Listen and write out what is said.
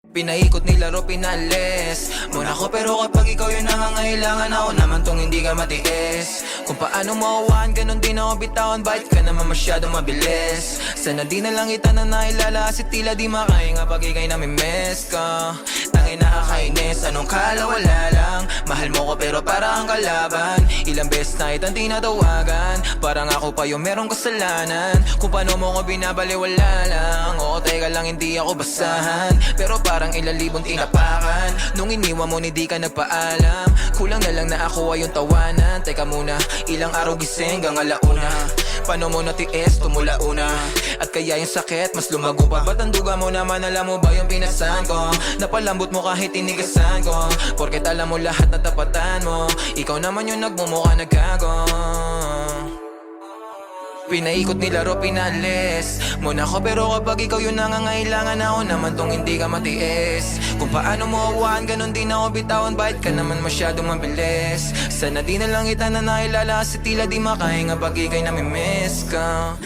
Pinaikot nilaro, pinalis muna ko, pero kapag ikaw yung nangangailangan, ako naman tong hindi ka matiis. Kung paano mawawaan, ganun din ako bitawan. Bakit ka naman masyadong mabilis? Sana di na lang kita na nailala, kasi tila di makahinga pag ikay namimiss ka. Tangin nakakainis, anong kala wala lang. Mahal mo ko pero parang kalaban. Ilang beses na itang tinatawagan, parang ako pa yung merong kasalanan. Kung paano mo ko binabaliwala lang. Oo, teka lang, hindi ako basahan, pero parang ilang libong tinapakan. Nung iniwan mo, hindi ka nagpaalam. Kulang na lang na ako ay yung tawanan. Teka muna, ilang araw gising hanggang alauna. Paano mo natiis, tumula una. At kaya yung sakit, mas lumago pa. Ba't ang duga mo naman, alam mo ba yung pinasan ko? Napalambot mo kahit tinigasan ko, porket alam mo lahat na tapatan mo. Ikaw naman yung nagmumukha nagkago. Pinaikot nilaro, pinalis muna ko, pero kapag ikaw yung nangangailangan, ako naman tong hindi ka matiis. Kung paano mo awaan, ganun din ako bitawan. Bakit ka naman masyadong mabilis? Sana di na lang kita na nailala, kasi tila di makahinga pag ikay namimiss ka.